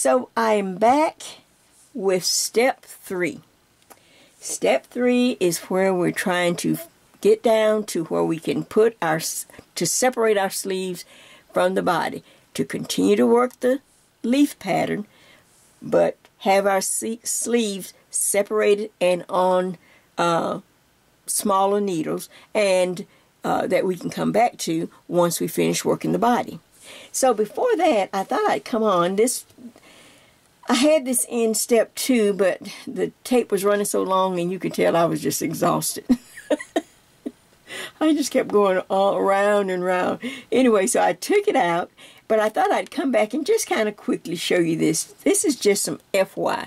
So I'm back with step 3. Step 3 is where we're trying to get down to where we can put to separate our sleeves from the body, to continue to work the leaf pattern, but have our sleeves separated and on smaller needles, and that we can come back to once we finish working the body. So before that, I thought I'd come on this. I had this in step 2, but the tape was running so long, and you could tell I was just exhausted. I just kept going all around and around. Anyway, so I took it out, but I thought I'd come back and just kind of quickly show you this. This is just some FYI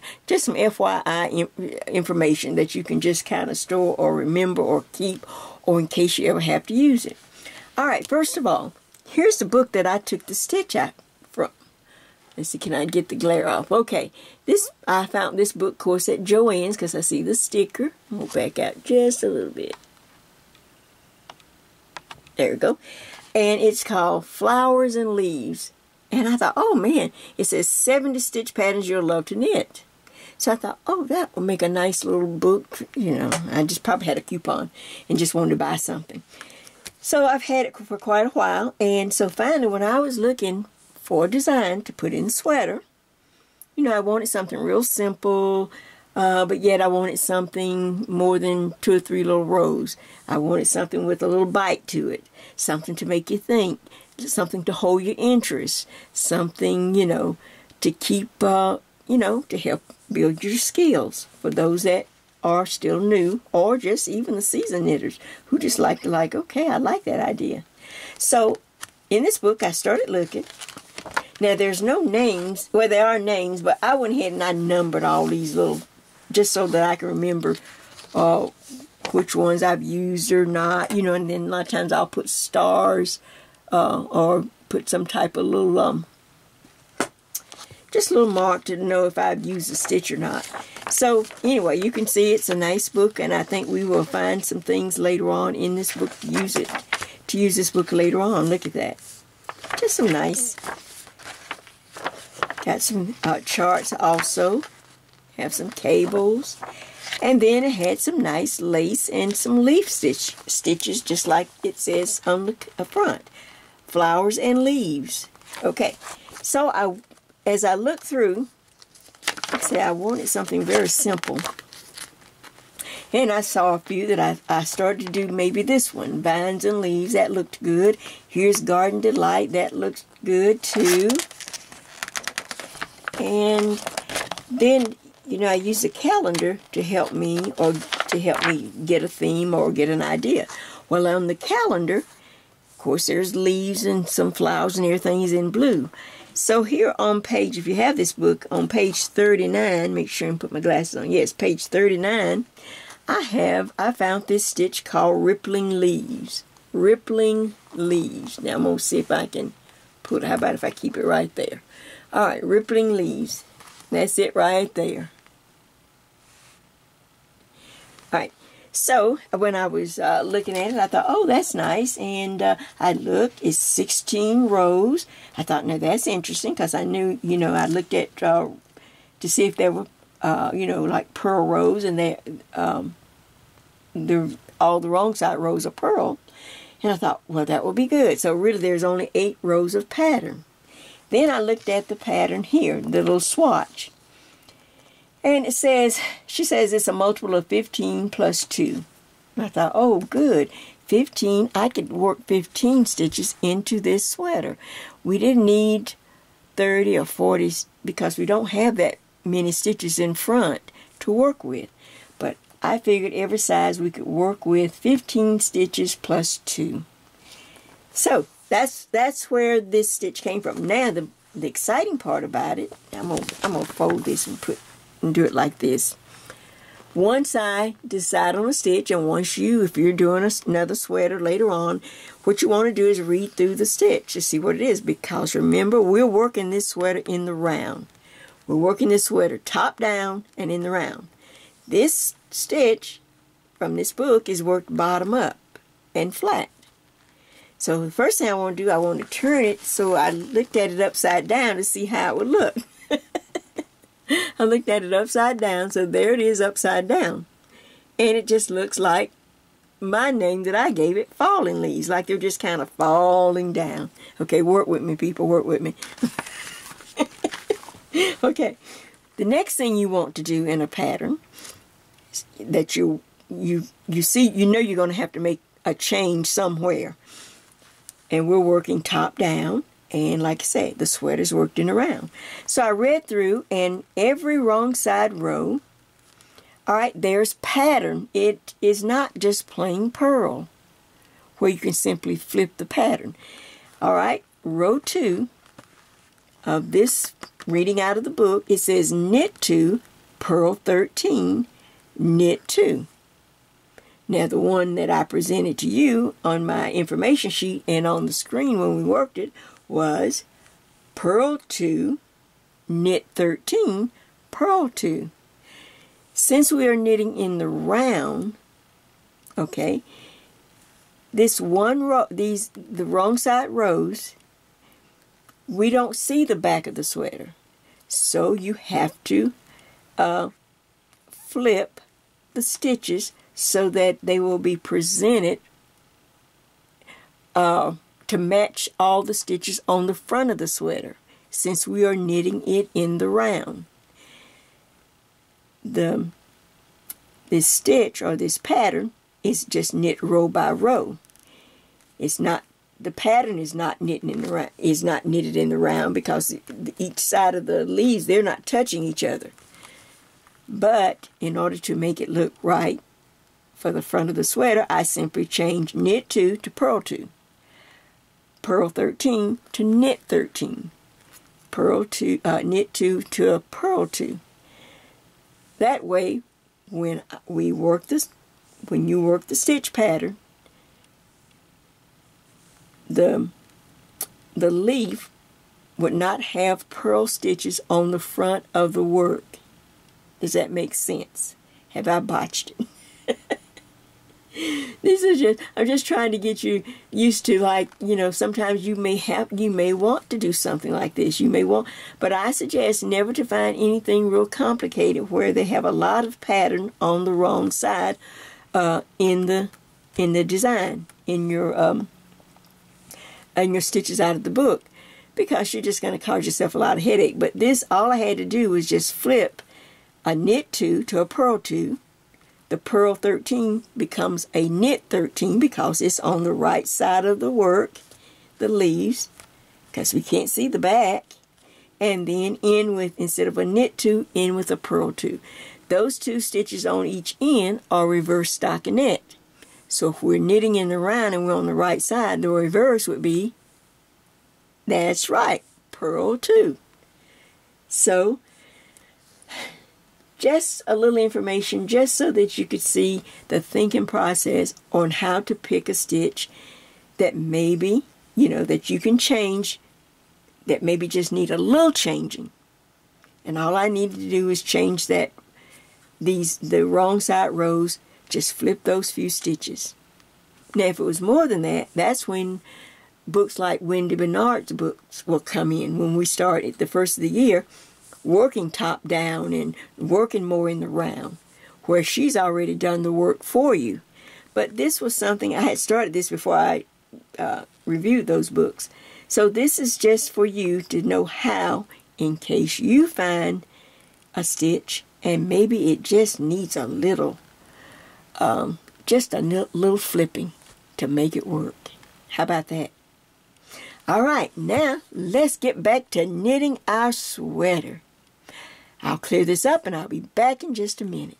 information that you can just kind of store or remember or keep, or in case you ever have to use it. All right, first of all, here's the book that I took the stitch out from. Let's see, can I get the glare off? Okay, I found this book, of course, at Joann's, because I see the sticker. I'm going to back out just a little bit. There we go. And it's called Flowers and Leaves. And I thought, oh man, it says 70 stitch patterns you'll love to knit. So I thought, oh, that will make a nice little book. You know, I just probably had a coupon and just wanted to buy something. So I've had it for quite a while. And so finally, when I was looking for a design to put in the sweater, you know, I wanted something real simple, but yet I wanted something more than 2 or 3 little rows. I wanted something with a little bite to it, something to make you think, something to hold your interest, something, you know, to keep, you know, to help build your skills for those that are still new, or just even the seasoned knitters who just like, okay, I like that idea. So in this book, I started looking. Now, there's no names. Well, there are names, but I went ahead and I numbered all these little, just so that I can remember which ones I've used or not, you know, and then a lot of times I'll put stars or put some type of little, just a little mark to know if I've used a stitch or not. So, anyway, you can see it's a nice book, and I think we will find some things later on in this book to use this book later on. Look at that. Just some nice. Got some charts also. Have some cables. And then it had some nice lace and some leaf stitches, just like it says on the front. Flowers and leaves. Okay, so as I looked through, I wanted something very simple. And I saw a few that I started to do, maybe this one, Vines and Leaves. That looked good. Here's Garden Delight. That looks good too. And then, you know, I used a calendar to help me, or to help me get a theme or get an idea. Well, on the calendar, of course, there's leaves and some flowers and everything is in blue. So here on page, if you have this book, on page 39, make sure and put my glasses on. Yes, page 39, I found this stitch called Rippling Leaves. Rippling Leaves. Now I'm going to see if I can put, how about if I keep it right there? All right, Rippling Leaves. That's it right there. All right. So when I was looking at it, I thought, oh, that's nice. And I looked, it's 16 rows. I thought, now that's interesting, because I knew, you know, I looked at to see if there were, you know, like purl rows, and all the wrong side rows are purl. And I thought, well, that will be good. So really, there's only 8 rows of pattern. Then I looked at the pattern here, the little swatch. And it says, she says it's a multiple of 15 plus 2. And I thought, oh, good. 15, I could work 15 stitches into this sweater. We didn't need 30 or 40 because we don't have that many stitches in front to work with. But I figured every size we could work with 15 stitches plus 2. So that's where this stitch came from. Now the exciting part about it, I'm gonna fold this and do it like this. Once I decide on a stitch, and once if you're doing another sweater later on, what you want to do is read through the stitch to see what it is, because remember, we're working this sweater in the round. We're working this sweater top down and in the round. This stitch from this book is worked bottom up and flat. So the first thing I want to do, I want to turn it, so I looked at it upside down to see how it would look. I looked at it upside down, so there it is upside down. And it just looks like my name that I gave it, falling leaves, like they're just kind of falling down. Okay, work with me, people, work with me. Okay, the next thing you want to do in a pattern that you see, you know you're going to have to make a change somewhere. And we're working top down. And like I say, the sweater's worked in around. So I read through, and every wrong side row, all right, there's pattern. It is not just plain purl, where you can simply flip the pattern. All right, row 2 of this reading out of the book, it says knit 2, purl 13, knit 2. Now the one that I presented to you on my information sheet and on the screen when we worked it was purl 2, knit 13, purl 2. Since we are knitting in the round, okay, this one row, the wrong side rows, we don't see the back of the sweater. So you have to flip the stitches so that they will be presented to match all the stitches on the front of the sweater, since we are knitting it in the round. This stitch or this pattern is just knit row by row. It's not, the pattern is not knitting in the round, is not knitted in the round, because each side of the leaves, they're not touching each other. But in order to make it look right for the front of the sweater, I simply change knit 2 to purl 2. Purl 13 to knit 13. Purl 2, knit 2 to a purl 2. That way, when you work the stitch pattern, the leaf would not have purl stitches on the front of the work. Does that make sense? Have I botched it? This is just, I'm just trying to get you used to, like, you know, sometimes you may want to do something like this. You may want, but I suggest never to find anything real complicated where they have a lot of pattern on the wrong side in the design, in your stitches out of the book, because you're just going to cause yourself a lot of headache. But this, all I had to do was just flip a knit 2 to a purl 2. The purl 13 becomes a knit 13 because it's on the right side of the work, the leaves, because we can't see the back. And then end with, instead of a knit 2, end with a purl 2. Those 2 stitches on each end are reverse stockinette. So if we're knitting in the round and we're on the right side, the reverse would be, that's right, purl 2. So just a little information, just so that you could see the thinking process on how to pick a stitch that maybe, you know, that you can change, that maybe just need a little changing. And all I needed to do is change that, the wrong side rows, just flip those few stitches. Now, if it was more than that, that's when books like Wendy Bernard's books will come in, when we start at the first of the year, working top down and working more in the round, where she's already done the work for you. But this was something, I had started this before I reviewed those books. So this is just for you to know how, in case you find a stitch and maybe it just needs a little, just a little flipping to make it work. How about that? All right, now let's get back to knitting our sweater. I'll clear this up and I'll be back in just a minute.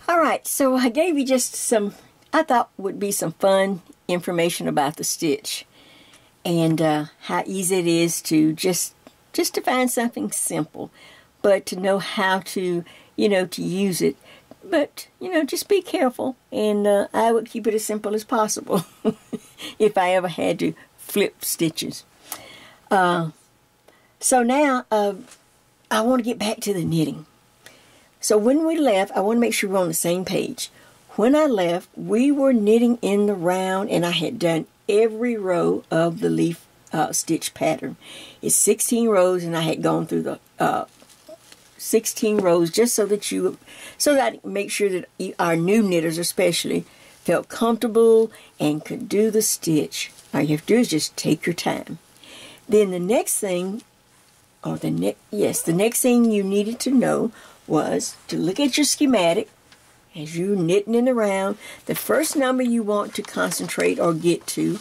Alright, so I gave you just some, I thought would be some fun information about the stitch. And how easy it is to just to find something simple. But to know how to, you know, to use it. But, you know, just be careful. And I would keep it as simple as possible. If I ever had to flip stitches. So now, I want to get back to the knitting. So when we left, I want to make sure we're on the same page. When I left, we were knitting in the round, and I had done every row of the leaf stitch pattern. It's 16 rows, and I had gone through the 16 rows, just so that I make sure that our new knitters especially felt comfortable and could do the stitch. All you have to do is just take your time. Then the next thing, the next thing you needed to know was to look at your schematic as you're knitting it around. The first number you want to concentrate or get to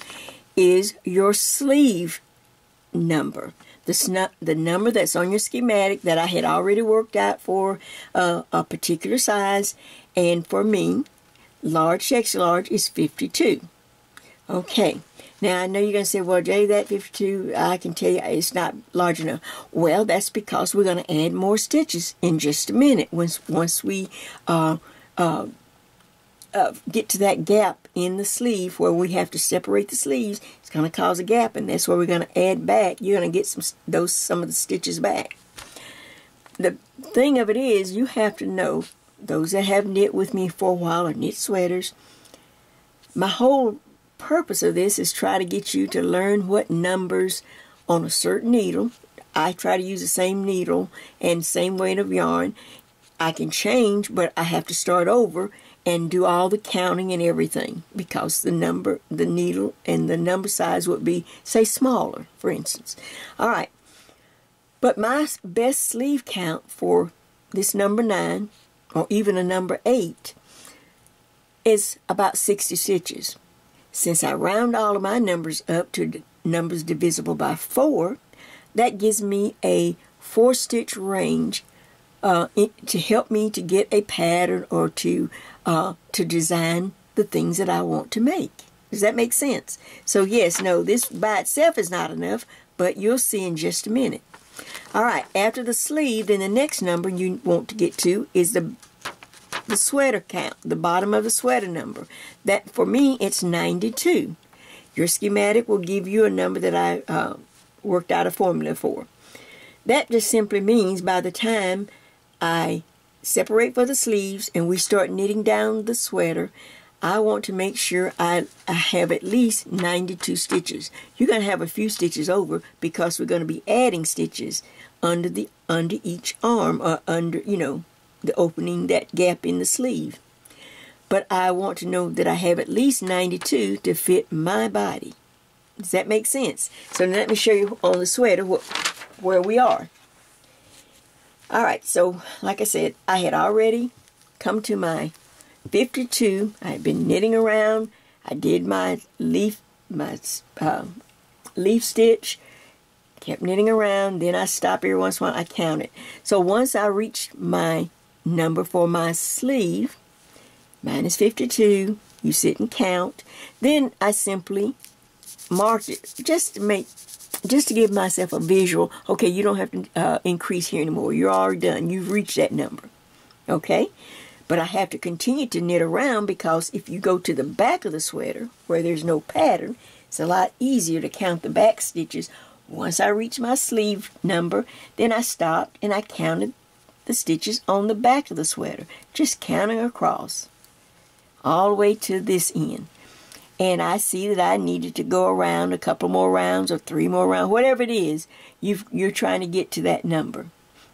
is your sleeve number. The number that's on your schematic that I had already worked out for a particular size. And for me, large, extra large is 52. Okay. Now, I know you're going to say, well, Jay, that 52, I can tell you it's not large enough. Well, that's because we're going to add more stitches in just a minute. Once we get to that gap in the sleeve where we have to separate the sleeves, it's going to cause a gap, and that's where we're going to add back. You're going to get some of the stitches back. The thing of it is, you have to know, those that have knit with me for a while or knit sweaters, my whole purpose of this is try to get you to learn what numbers on a certain needle. I try to use the same needle and same weight of yarn. I can change, but I have to start over and do all the counting and everything, because the needle and the number size would be, say, smaller, for instance. All right. But my best sleeve count for this number 9, or even a number 8, is about 60 stitches. Since I round all of my numbers up to numbers divisible by 4, that gives me a 4-stitch range to help me to get a pattern or to design the things that I want to make. Does that make sense? So yes, no, this by itself is not enough, but you'll see in just a minute. All right, after the sleeve, then the next number you want to get to is the sweater count, the bottom of the sweater number. That, for me, it's 92. Your schematic will give you a number that I worked out a formula for. That just simply means by the time I separate for the sleeves and we start knitting down the sweater, I want to make sure I have at least 92 stitches. You're going to have a few stitches over because we're going to be adding stitches under each arm, or under, the opening, that gap in the sleeve. But I want to know that I have at least 92 to fit my body. Does that make sense? So let me show you on the sweater where we are. All right, so like I said, I had already come to my 52. I had been knitting around. I did my leaf stitch, kept knitting around. Then I stopped every once in a while. I counted. So once I reached my number for my sleeve, mine is 52. You sit and count. Then I simply marked it just to give myself a visual. Okay, you don't have to increase here anymore. You're already done. You've reached that number. Okay? But I have to continue to knit around, because if you go to the back of the sweater where there's no pattern, it's a lot easier to count the back stitches. Once I reached my sleeve number, then I stopped and I counted the stitches on the back of the sweater, just counting across all the way to this end. And I see that I needed to go around a couple more rounds or 3 more rounds, whatever it is you're trying to get to that number.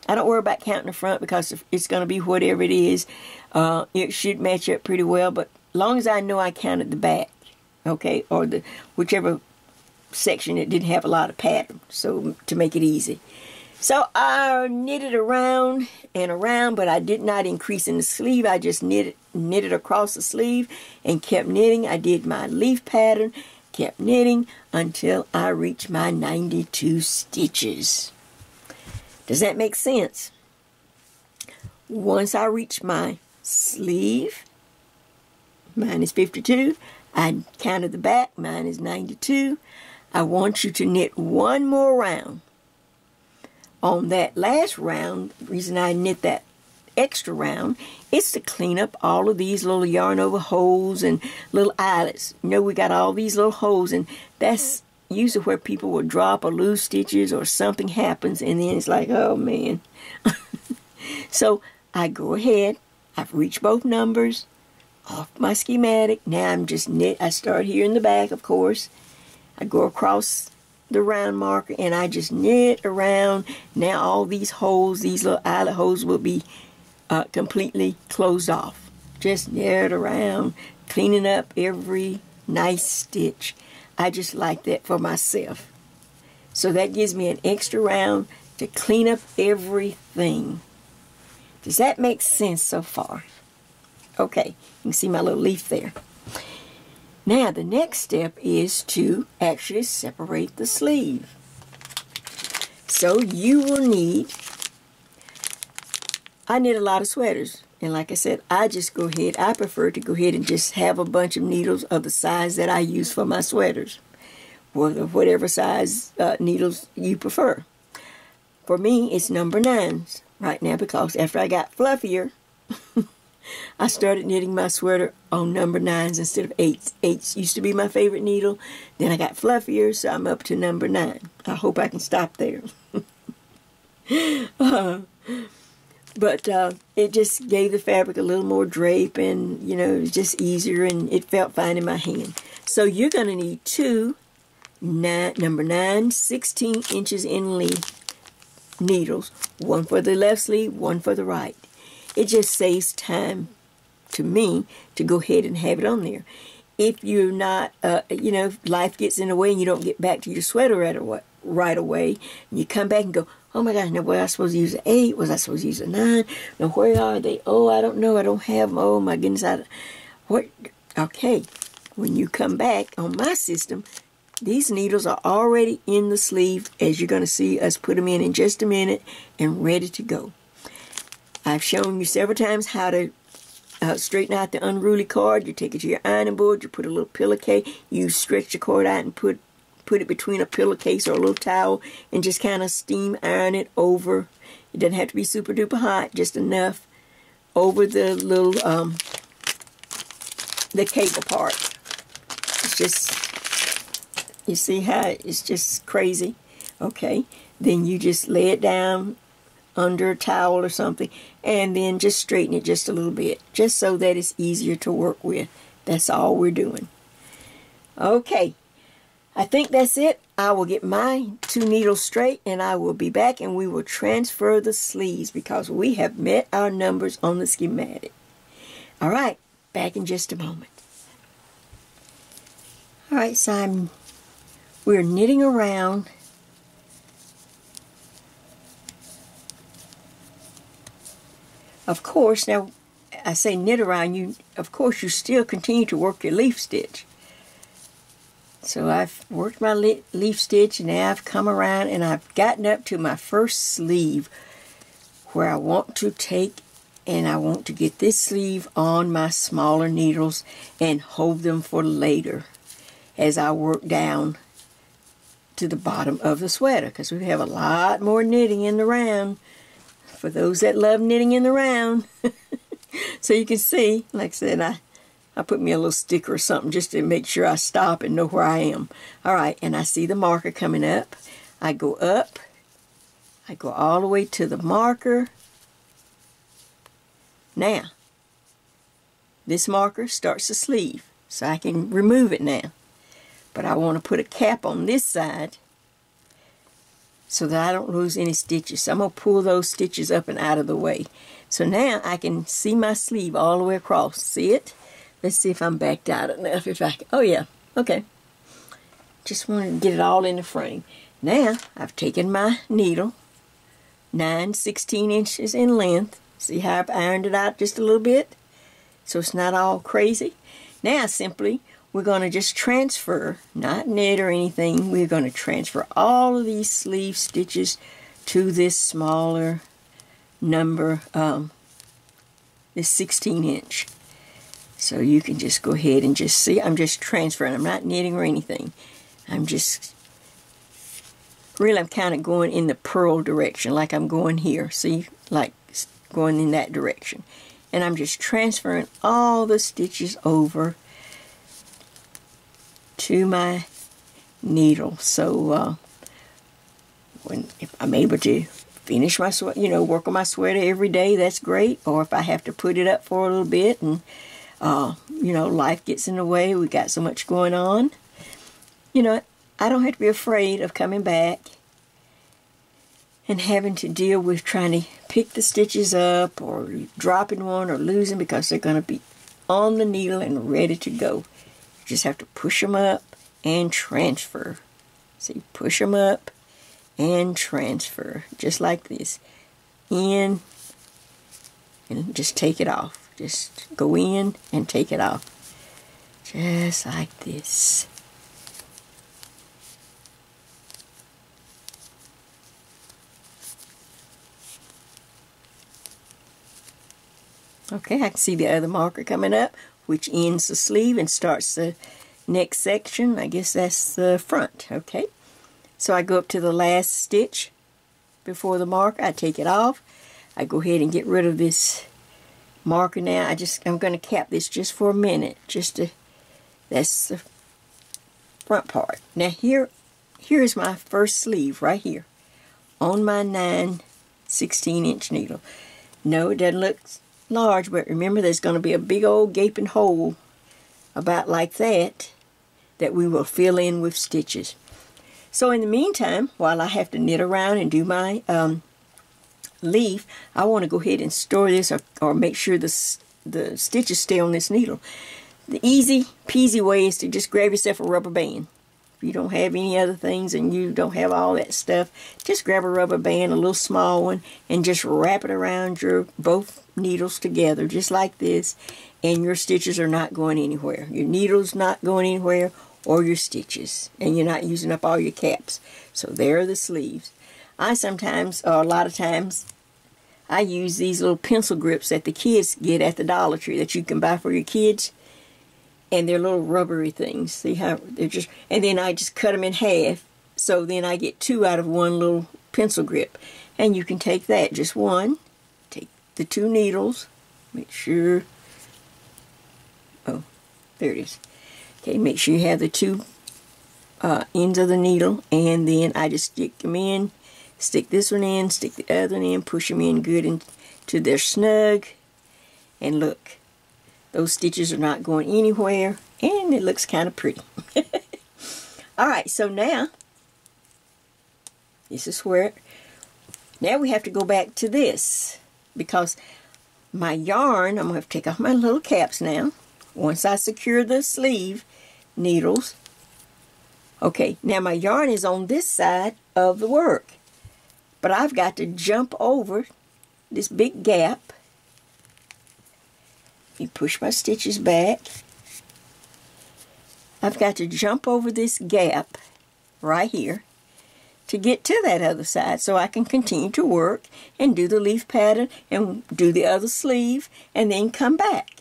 I don't worry about counting the front, because it's going to be whatever it is. It should match up pretty well, but as long as I know I counted the back, okay, or whichever section that didn't have a lot of pattern, so to make it easy. So I knitted around and around, but I did not increase in the sleeve. I just knitted across the sleeve and kept knitting. I did my leaf pattern, kept knitting until I reached my 92 stitches. Does that make sense? Once I reached my sleeve, mine is 52. I counted the back, mine is 92. I want you to knit one more round. On that last round, the reason I knit that extra round is to clean up all of these little yarn over holes and little eyelets. We got all these little holes, and that's usually where people will drop or lose stitches or something happens, and then it's like, oh man. So I go ahead, I've reached both numbers off my schematic. Now I'm just knit. I start here in the back, of course. I go across the round marker and I just knit around. Now all these holes, these little eyelet holes will be completely closed off. Just knit around, cleaning up every nice stitch. I just like that for myself. So that gives me an extra round to clean up everything. Does that make sense so far? Okay, you can see my little leaf there. Now the next step is to actually separate the sleeve. So you will need, I knit a lot of sweaters. And like I said, I prefer to go ahead and just have a bunch of needles of the size that I use for my sweaters. Whatever size needles you prefer. For me, it's number 9s right now because after I got fluffier, I started knitting my sweater on number 9s instead of 8s. 8s used to be my favorite needle. Then I got fluffier, so I'm up to number 9. I hope I can stop there. But it just gave the fabric a little more drape, and you know, it was just easier, and it felt fine in my hand. So you're going to need two number 9, 16 inches in length needles, one for the left sleeve, one for the right. It just saves time to me to go ahead and have it on there. If you're not, you know, if life gets in the way and you don't get back to your sweater right away, and you come back and go, oh my gosh, now was I supposed to use an 8? Was I supposed to use a 9? Now where are they? Oh, I don't know. I don't have them. Oh my goodness. What? Okay. When you come back on my system, these needles are already in the sleeve, as you're going to see us put them in just a minute, and ready to go. I've shown you several times how to straighten out the unruly cord. You take it to your ironing board, you put a little pillowcase, you stretch the cord out and put it between a pillowcase or a little towel and just kind of steam iron it over. It doesn't have to be super duper hot, just enough over the little, the cable part. It's just, you see how it's just crazy? Okay, then you just lay it down under a towel or something, and then just straighten it just a little bit, just so that it's easier to work with. That's all we're doing. Okay, I think that's it. I will get my 2 needles straight, and I will be back, and we will transfer the sleeves because we have met our numbers on the schematic. All right, back in just a moment. All right, so we're knitting around. Of course, now I say knit around, of course you still continue to work your leaf stitch. So I've worked my leaf stitch, and now I've come around and I've gotten up to my first sleeve where I want to take, and I want to get this sleeve on my smaller needles and hold them for later as I work down to the bottom of the sweater, because we have a lot more knitting in the round. For those that love knitting in the round. So you can see, like I said, I put me a little sticker or something just to make sure I stop and know where I am. All right, and I see the marker coming up. I go up. I go all the way to the marker. Now, this marker starts the sleeve, so I can remove it now. But I want to put a cap on this side so that I don't lose any stitches. So I'm going to pull those stitches up and out of the way. So now I can see my sleeve all the way across. See it? Let's see if I'm backed out enough. Oh yeah, okay. Just wanted to get it all in the frame. Now I've taken my needle, 9 16 inches in length. See how I've ironed it out just a little bit? So it's not all crazy. Now simply, we're going to just transfer, not knit or anything, we're going to transfer all of these sleeve stitches to this smaller number, this 16 inch. So you can just go ahead and just see, I'm just transferring, I'm not knitting or anything. I'm just, really I'm kind of going in the purl direction, like I'm going here, see, like going in that direction. And I'm just transferring all the stitches over to my needle. So if I'm able to finish my sweater, work on my sweater every day, that's great. Or if I have to put it up for a little bit and life gets in the way, we got so much going on, I don't have to be afraid of coming back and having to deal with trying to pick the stitches up or dropping one or losing, because they're going to be on the needle and ready to go. You just have to push them up and transfer. See, push them up and transfer, just like this. In and just take it off. Just go in and take it off. Just like this. Okay, I can see the other marker coming up, which ends the sleeve and starts the next section. I guess that's the front, okay? So I go up to the last stitch before the marker. I take it off. I go ahead and get rid of this marker now. I'm going to cap this just for a minute. That's the front part. Now here is my first sleeve right here on my 9/16" needle. No, it doesn't look large, but remember there's going to be a big old gaping hole about like that we will fill in with stitches. So in the meantime, while I have to knit around and do my leaf, I want to go ahead and store this or make sure the stitches stay on this needle. The easy peasy way is to just grab yourself a rubber band. If you don't have any other things and you don't have all that stuff, just grab a rubber band, a little small one, and just wrap it around your both needles together, just like this, and your stitches are not going anywhere. Your needle's not going anywhere, or your stitches, and you're not using up all your caps. So there are the sleeves. I sometimes, or a lot of times, I use these little pencil grips that the kids get at the Dollar Tree that you can buy for your kids. And they're little rubbery things. See how they're just, and then I just cut them in half. So then I get two out of one little pencil grip. And you can take that, just one. Take the two needles. Make sure, oh, there it is. Okay, make sure you have the two ends of the needle. And then I just stick them in. Stick this one in, stick the other one in, push them in good into their snug. And look. Those stitches are not going anywhere, and it looks kind of pretty. Alright, so now, this is where, now we have to go back to this, because my yarn, I'm going to have to take off my little caps now, once I secure the sleeve needles. Okay, now my yarn is on this side of the work, but I've got to jump over this big gap. You push my stitches back. I've got to jump over this gap right here to get to that other side so I can continue to work and do the leaf pattern and do the other sleeve and then come back.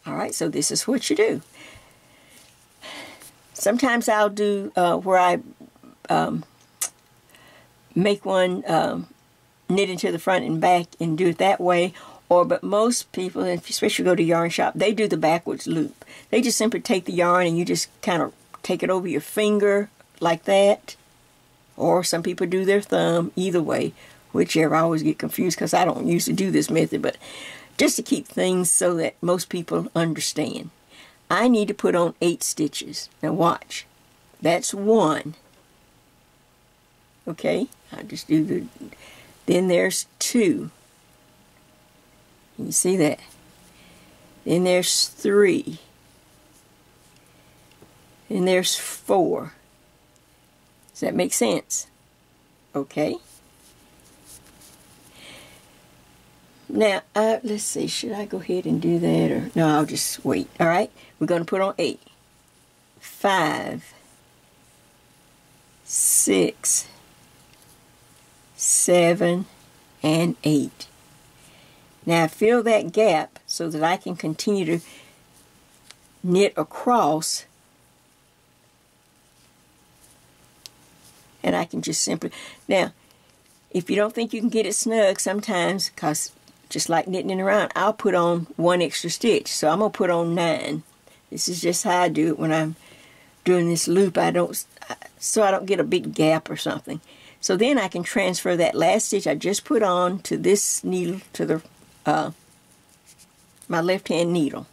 Alright, so this is what you do. Sometimes I'll do where I make one knit into the front and back and do it that way. But most people, especially go to yarn shop, they do the backwards loop. They just simply take the yarn and you just kind of take it over your finger like that. Or some people do their thumb, either way, whichever. I always get confused because I don't usually do this method, but just to keep things so that most people understand. I need to put on 8 stitches. Now watch. That's 1. Okay, I just do the, then there's 2. You see that? Then there's 3. Then there's 4. Does that make sense? Okay. Now, let's see. Should I go ahead and do that? Or no, I'll just wait. All right. We're going to put on 8. 5. 6. 7. And 8. Now fill that gap so that I can continue to knit across, and I can just simply, now if you don't think you can get it snug sometimes, because just like knitting around, I'll put on 1 extra stitch. So I'm going to put on 9. This is just how I do it when I'm doing this loop. So I don't get a big gap or something. So then I can transfer that last stitch I just put on to this needle, to the my left hand needle,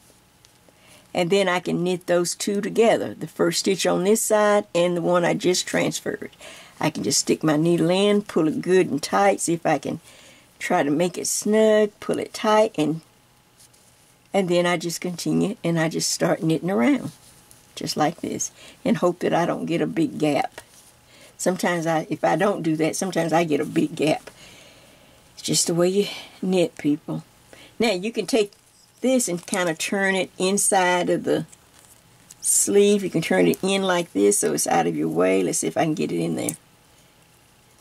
and then I can knit those two together, the first stitch on this side and the one I just transferred. I can just stick my needle in, pull it good and tight, see if I can try to make it snug, pull it tight, and then I just continue and I just start knitting around, just like this, and hope that I don't get a big gap. Sometimes if I don't do that, sometimes I get a big gap. It's just the way you knit, people. Now you can take this and kind of turn it inside of the sleeve. You can turn it in like this so it's out of your way. Let's see if I can get it in there.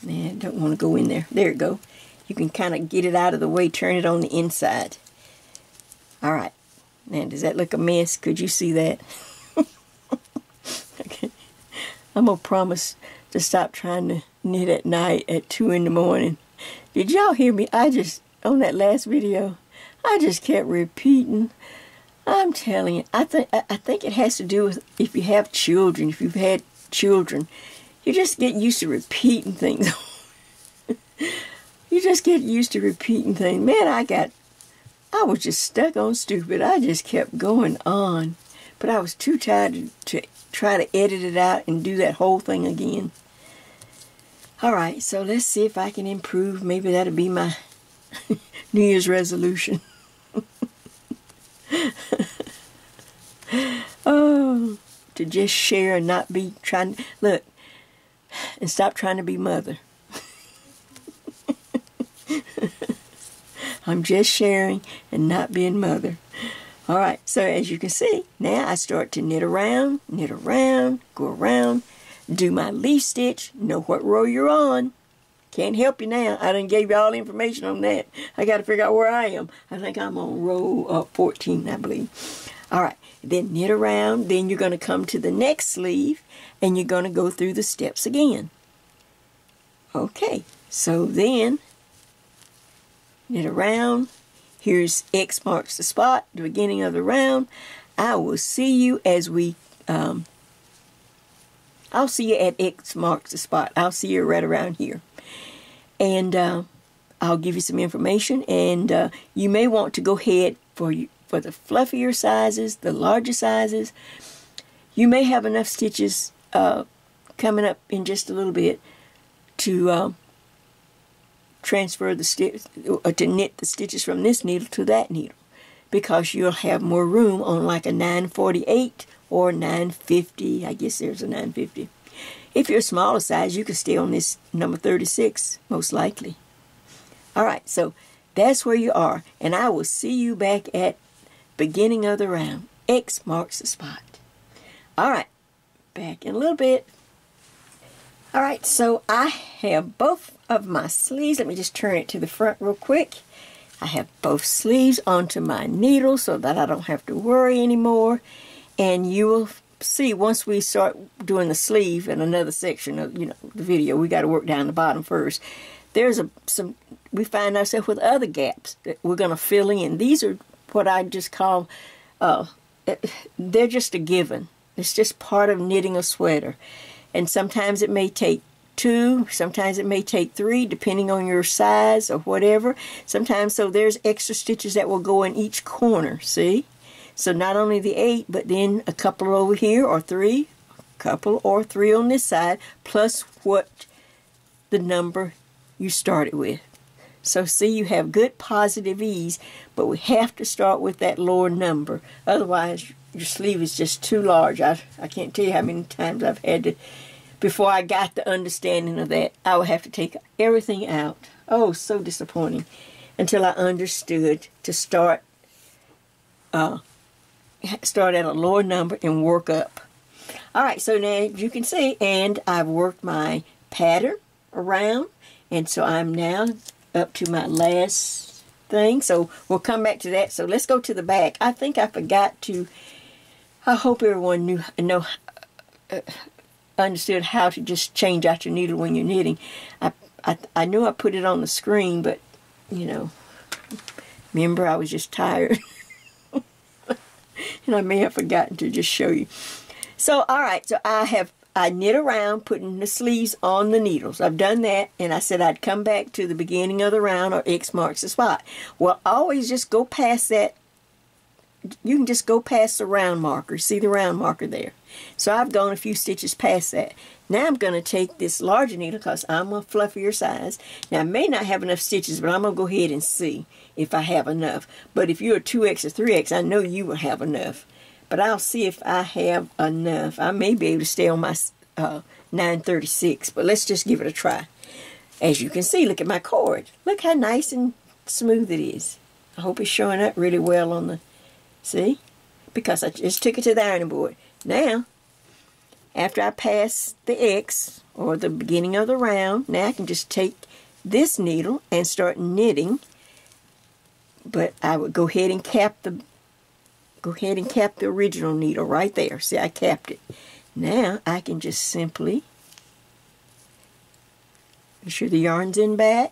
Man, I don't want to go in there. There it go. You can kind of get it out of the way, turn it on the inside. All right. Now, does that look a mess? Could you see that? Okay. I'm going to promise to stop trying to knit at night at 2 in the morning. Did y'all hear me? On that last video, I just kept repeating. I'm telling you, I think it has to do with if you have children, if you've had children, you just get used to repeating things. You just get used to repeating things. Man, I was just stuck on stupid. I just kept going on. But I was too tired to try to edit it out and do that whole thing again. Alright, so let's see if I can improve. Maybe that'll be my New Year's resolution. Oh, to just share and not be trying. Look, and stop trying to be mother. I'm just sharing and not being mother. All right, so as you can see, now I start to knit around, go around, do my leaf stitch, know what row you're on. Can't help you now. I done gave you all the information on that. I got to figure out where I am. I think I'm on row 14, I believe. All right, then knit around. Then you're going to come to the next sleeve, and you're going to go through the steps again. Okay, so then knit around. Here's X marks the spot, the beginning of the round. I will see you as we, I'll see you at X marks the spot. I'll see you right around here. And I'll give you some information. And you may want to go ahead for the fluffier sizes, the larger sizes. You may have enough stitches coming up in just a little bit to transfer the stitch, to knit the stitches from this needle to that needle, because you'll have more room on like a 948 or 950. I guess there's a 950. If you're a smaller size, you can stay on this number 36, most likely. All right, so that's where you are, and I will see you back at beginning of the round. X marks the spot. All right, back in a little bit. All right, so I have both of my sleeves. Let me just turn it to the front real quick. I have both sleeves onto my needle so that I don't have to worry anymore. And you will see once we start doing the sleeve in another section of the video, we got to work down the bottom first. There's we find ourselves with other gaps that we're going to fill in. These are what I just call, they're just a given. It's just part of knitting a sweater. And sometimes it may take 2, sometimes it may take 3, depending on your size or whatever. Sometimes, so there's extra stitches that will go in each corner, see? So not only the 8, but then a couple over here, or 3, a couple or 3 on this side, plus what the number you started with. So see, you have good positive ease, but we have to start with that lower number. Otherwise, your sleeve is just too large. I can't tell you how many times I've had to, before I got the understanding of that, I would have to take everything out. Oh, so disappointing. Until I understood to start at a lower number and work up. All right, so now you can see, and I've worked my pattern around, and so I'm now up to my last thing. So we'll come back to that. So let's go to the back. I think I forgot to, I hope everyone understood how to just change out your needle when you're knitting. I know I put it on the screen, but remember, I was just tired. And I may have forgotten to just show you. So, all right, so I knit around, putting the sleeves on the needles. I've done that, and I said I'd come back to the beginning of the round, or X marks the spot. Well, always just go past that you can just go past the round marker. See the round marker there? So I've gone a few stitches past that. Now I'm going to take this larger needle because I'm a fluffier size. Now I may not have enough stitches, but I'm going to go ahead and see if I have enough. But if you're a 2X or 3X, I know you will have enough. But I'll see if I have enough. I may be able to stay on my 936, but let's just give it a try. As you can see, look at my cord. Look how nice and smooth it is. I hope it's showing up really well on the, see? Because I just took it to the ironing board. Now, after I pass the X, or the beginning of the round, now I can just take this needle and start knitting. But I would go ahead and cap the original needle right there. See, I capped it. Now I can just simply make sure the yarn's in back,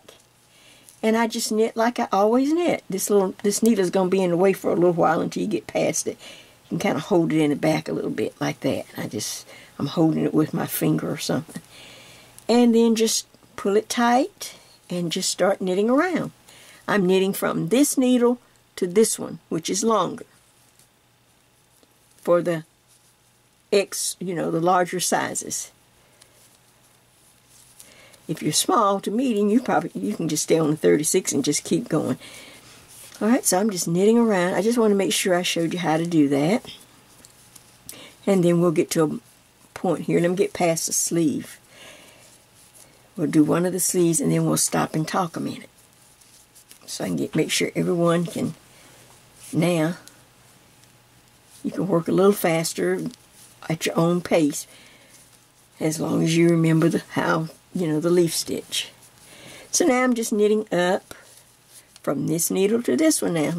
and I just knit like I always knit. This needle is going to be in the way for a little while until you get past it. You can kind of hold it in the back a little bit like that. I'm holding it with my finger or something. And then just pull it tight and just start knitting around. I'm knitting from this needle to this one, which is longer, for the X, the larger sizes. If you're small to medium, you can just stay on the 36 and just keep going. Alright, so I'm just knitting around. I just want to make sure I showed you how to do that. And then we'll get to a point here. Let me get past the sleeve. We'll do one of the sleeves and then we'll stop and talk a minute. So I can make sure everyone can, now, you can work a little faster at your own pace, as long as you remember the leaf stitch. So now I'm just knitting up from this needle to this one. Now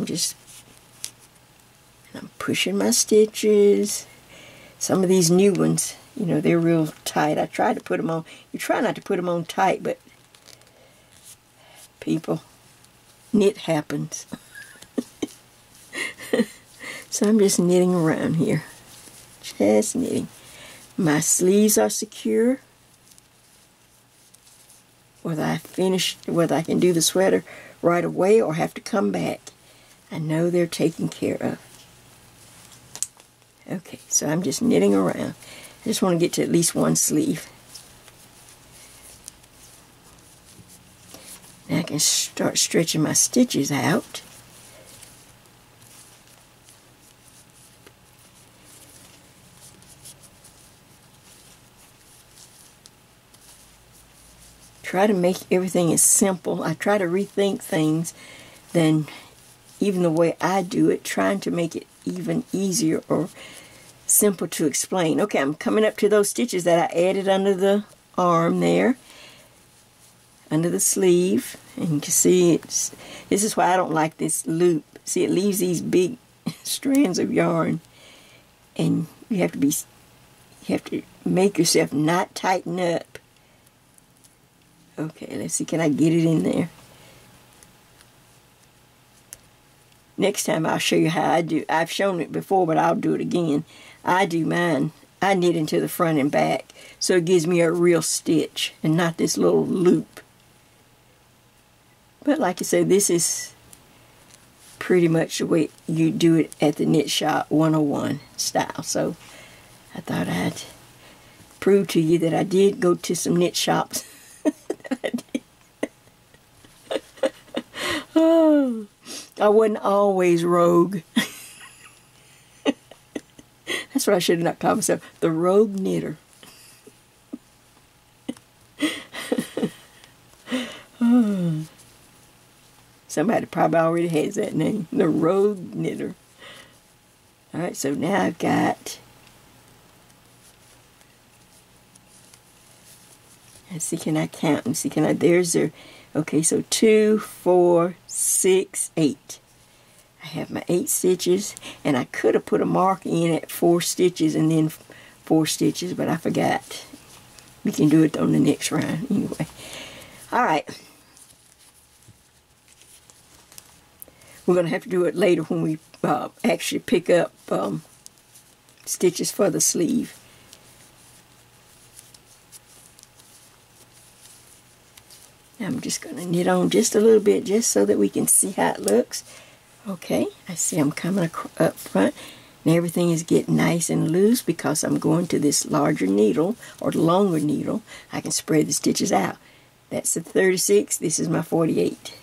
I'm pushing my stitches. Some of these new ones, they're real tight. I try to put them on. You try not to put them on tight, but people, knit happens. So I'm just knitting around here. Just knitting. My sleeves are secure. Whether I can do the sweater right away or have to come back, I know they're taken care of. Okay, so I'm just knitting around. I just want to get to at least one sleeve. Now I can start stretching my stitches out. Try to make everything as simple. I try to rethink things than even the way I do it, trying to make it even easier or simple to explain. Okay, I'm coming up to those stitches that I added under the arm there, under the sleeve, and you can see this is why I don't like this loop. See, it leaves these big strands of yarn, and you have to make yourself not tighten up. Okay, let's see, can I get it in there? Next time I'll show you how I do. I've shown it before, but I'll do it again. I do mine. I knit into the front and back, so it gives me a real stitch and not this little loop. But like I said, this is pretty much the way you do it at the Knit Shop 101 style. So I thought I'd prove to you that I did go to some knit shops. Oh, I wasn't always rogue. That's what I should have not called myself, the rogue knitter. Oh. Somebody probably already has that name, the rogue knitter. Alright, so now I've got, let's see, can I count? Let's see, there's there. Okay, so 2, 4, 6, 8. I have my 8 stitches, and I could have put a mark in at 4 stitches and then 4 stitches, but I forgot. We can do it on the next round anyway. Alright. We're going to have to do it later when we actually pick up stitches for the sleeve. I'm just going to knit on just a little bit just so that we can see how it looks. Okay, I see I'm coming up front, and everything is getting nice and loose because I'm going to this larger needle, or longer needle. I can spread the stitches out. That's the 36, this is my 48.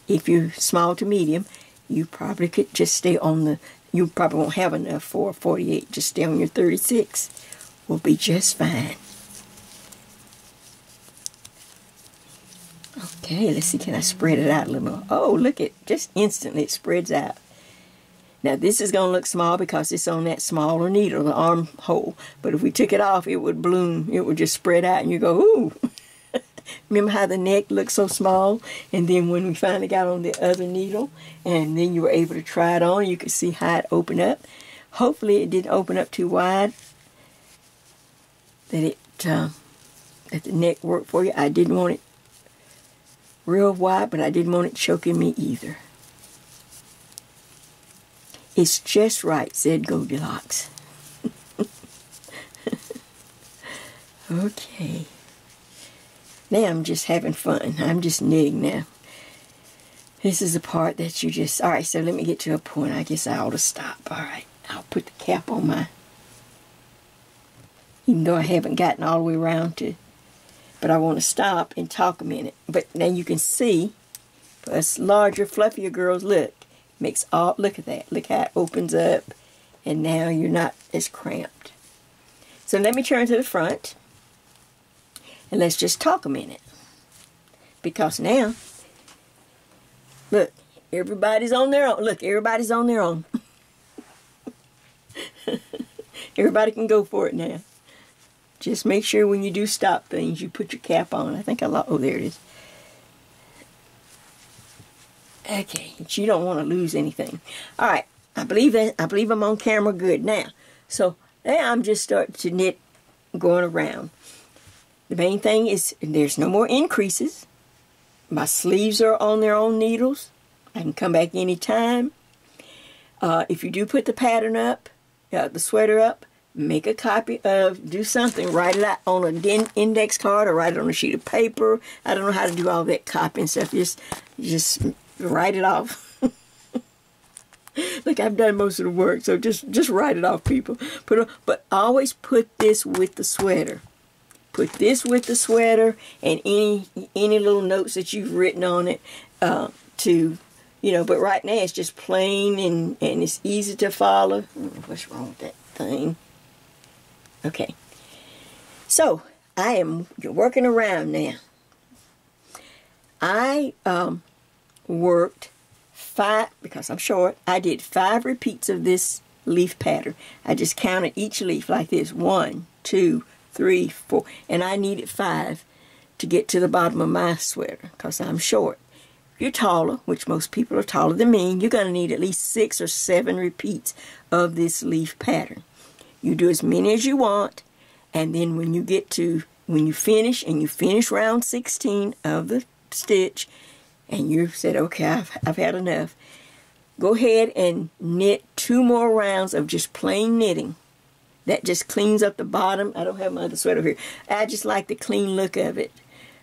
If you're small to medium, you probably could just stay on the, you probably won't have enough for a 48, just stay on your 36. Will be just fine. Okay, let's see, can I spread it out a little more? Oh, look at, just instantly it spreads out. Now this is going to look small because it's on that smaller needle, the armhole. But if we took it off, it would bloom. It would just spread out and you go, ooh. Remember how the neck looked so small? And then when we finally got on the other needle, and then you were able to try it on, you could see how it opened up. Hopefully it didn't open up too wide, that the neck worked for you. I didn't want it real wide, but I didn't want it choking me either. It's just right, said Goldilocks. Okay. Now I'm just having fun. I'm just knitting now. This is the part that you just... Alright, so let me get to a point. I guess I ought to stop. Alright, I'll put the cap on my... Even though I haven't gotten all the way around to... But I want to stop and talk a minute. But now you can see, for us larger, fluffier girls, look. Makes all... Look at that. Look how it opens up. And now you're not as cramped. So let me turn to the front. And let's just talk a minute. Because now, look, everybody's on their own. Look, everybody's on their own. Everybody can go for it now. Just make sure when you do stop things, you put your cap on. I think I lost... Oh, there it is. Okay, but you don't want to lose anything. All right, I believe I'm on camera good now. So now I'm just starting to knit, going around. The main thing is there's no more increases. My sleeves are on their own needles. I can come back anytime. If you do put the pattern up, the sweater up, make a copy of, do something, write it out on an index card or write it on a sheet of paper. I don't know how to do all that copying stuff. Just write it off. Look, I've done most of the work, so just write it off, people. But always put this with the sweater. Put this with the sweater and any little notes that you've written on it to, you know, but right now it's just plain and it's easy to follow. What's wrong with that thing? Okay. So, I am working around now. I worked 5, because I'm short, I did 5 repeats of this leaf pattern. I just counted each leaf like this. 1, 2, 3, 4, and I needed 5 to get to the bottom of my sweater because I'm short. If you're taller, which most people are taller than me, you're going to need at least 6 or 7 repeats of this leaf pattern. You do as many as you want, and then when you finish, and you finish round 16 of the stitch, and you said, okay, I've had enough, go ahead and knit 2 more rounds of just plain knitting. That just cleans up the bottom. I don't have my other sweater here. I just like the clean look of it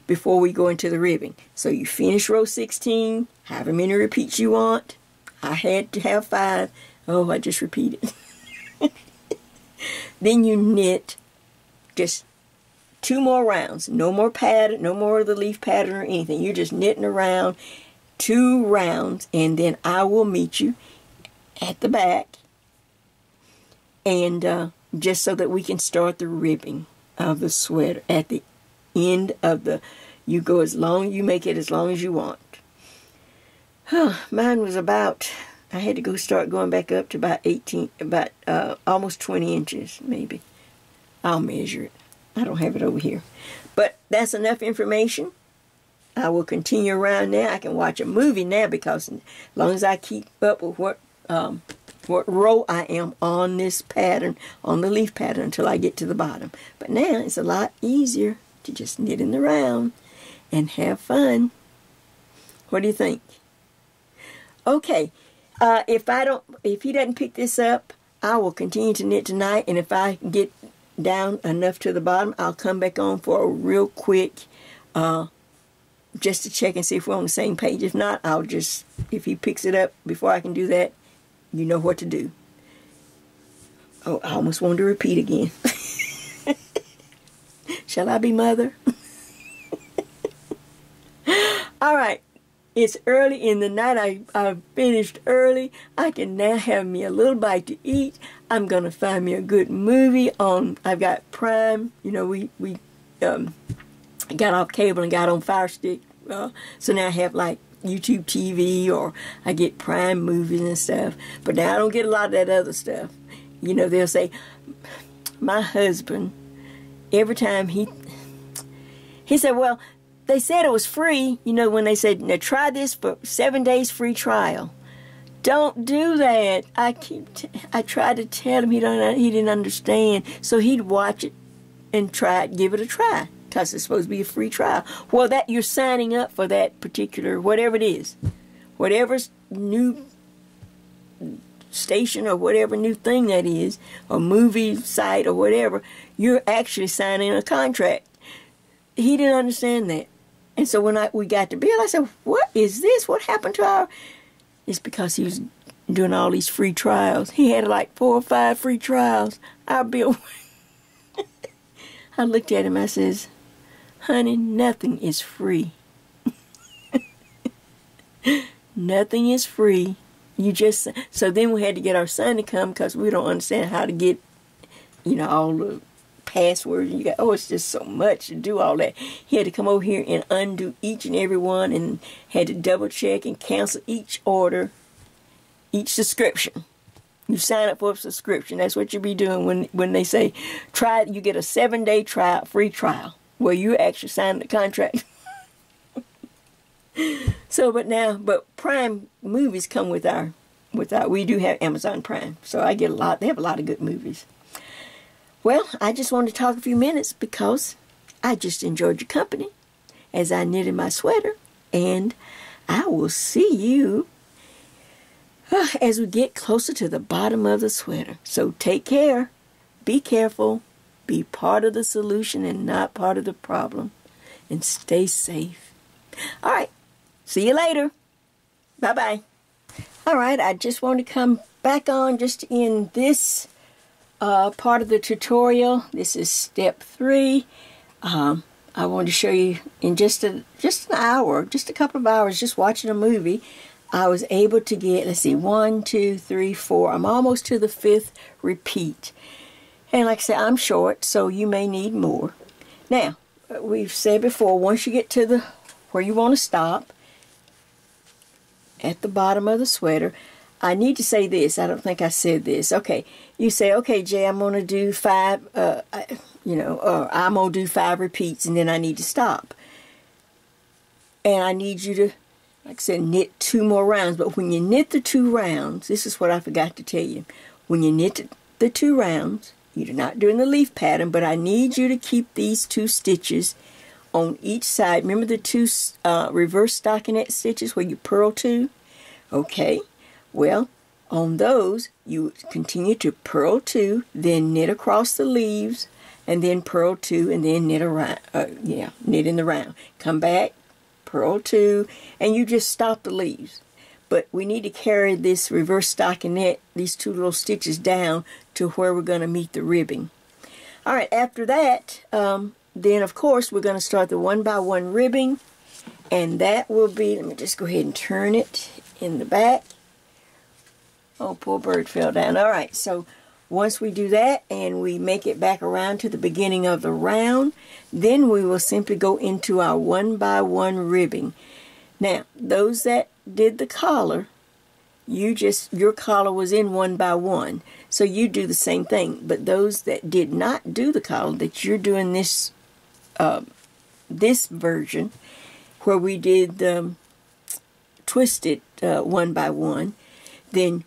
before we go into the ribbing. So you finish row 16, however many repeats you want. I had to have 5. Oh, I just repeated. Then you knit just 2 more rounds. No more pattern, no more of the leaf pattern or anything. You're just knitting around 2 rounds, and then I will meet you at the back. And just so that we can start the ribbing of the sweater at the end of the, you make it as long as you want. Mine was about, I had to start going back up to about almost 20 inches maybe. I'll measure it. I don't have it over here. But that's enough information. I will continue around now. I can watch a movie now because as long as I keep up with what row I am on this pattern, on the leaf pattern, until I get to the bottom. But now it's a lot easier to just knit in the round and have fun. What do you think? Okay, if he doesn't pick this up, I will continue to knit tonight, and if I get down enough to the bottom, I'll come back on for a real quick just to check and see if we're on the same page. If not, I'll just, if he picks it up before I can do that, you know what to do. Oh, I almost wanted to repeat again. Shall I be mother? All right. It's early in the night. I finished early. I can now have me a little bite to eat. I'm going to find me a good movie on, I've got Prime. You know, we got off cable and got on Fire Stick. So now I have like YouTube TV, or I get Prime movies and stuff. But now I don't get a lot of that other stuff. You know, they'll say, my husband, every time he said, well, they said it was free, you know, when they said, now try this for 7 days free trial. Don't do that. I tried to tell him, he didn't understand. So he'd watch it and give it a try, because it's supposed to be a free trial. Well, that you're signing up for that particular, whatever it is, whatever's new station or whatever new thing that is, or movie site or whatever, you're actually signing a contract. He didn't understand that. And so when we got the bill, I said, what is this? What happened to our... It's because he was doing all these free trials. He had like 4 or 5 free trials. Our bill... I looked at him, I says, honey, nothing is free. Nothing is free. You just... So then we had to get our son to come, because we don't understand how to get, you know, all the passwords. You got, oh, it's just so much to do all that. He had to come over here and undo each and every one, and had to double check and cancel each order, each subscription. You sign up for a subscription. That's what you be doing when they say try. You get a 7-day trial, free trial, where you actually sign the contract. So, but Prime movies come with our. We do have Amazon Prime, so I get a lot. They have a lot of good movies. Well, I just wanted to talk a few minutes because I just enjoyed your company as I knitted my sweater, and I will see you as we get closer to the bottom of the sweater. So take care, be careful, be part of the solution and not part of the problem, and stay safe. All right, see you later. Bye-bye. All right, I just want to come back on just in this part of the tutorial. This is step 3. I want to show you in just an hour, just a couple of hours, just watching a movie, I was able to get, let's see, 1, 2, 3, 4. I'm almost to the 5th repeat. And like I said, I'm short, so you may need more. Now, we've said before, once you get to where you want to stop, at the bottom of the sweater, I need to say this. I don't think I said this. Okay, you say, okay, Jay, I'm going to do 5, or I'm going to do 5 repeats, and then I need to stop. And I need you to, like I said, knit 2 more rounds. But when you knit the 2 rounds, this is what I forgot to tell you. When you knit the 2 rounds, you're not doing the leaf pattern, but I need you to keep these 2 stitches on each side. Remember the 2 reverse stockinette stitches where you purl 2? Okay. Well, on those, you continue to purl 2, then knit across the leaves, and then purl 2, and then knit around. Knit in the round. Come back, purl 2, and you just stop the leaves. But we need to carry this reverse stockinette, these 2 little stitches down to where we're going to meet the ribbing. All right, after that, then of course we're going to start the 1-by-1 ribbing, and that will be, let me just go ahead and turn it in the back. Oh, poor bird fell down. All right, so once we do that and we make it back around to the beginning of the round, then we will simply go into our 1-by-1 ribbing. Now, those that did the collar, your collar was in 1-by-1, so you do the same thing. But those that did not do the collar, that you're doing this version where we did the twisted 1-by-1, then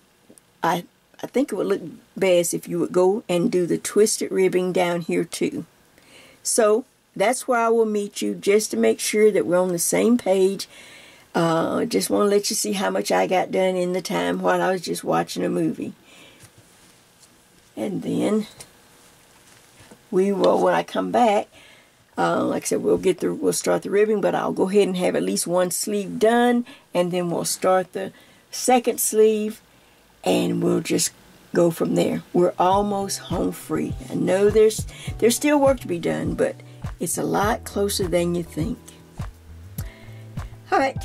I think it would look best if you would go and do the twisted ribbing down here too. So that's where I will meet you, just to make sure that we're on the same page. Just want to let you see how much I got done in the time while I was just watching a movie. And then we will, when I come back, Like I said, we'll start the ribbing, but I'll go ahead and have at least one sleeve done, and then we'll start the second sleeve, and we'll just go from there. We're almost home free. I know there's still work to be done, but it's a lot closer than you think. All right.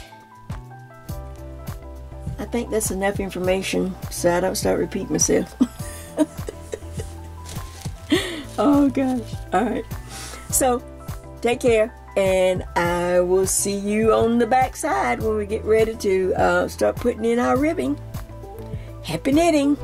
I think that's enough information so I don't start repeating myself. Oh gosh. All right. So take care, and I will see you on the back side when we get ready to start putting in our ribbing. Happy knitting!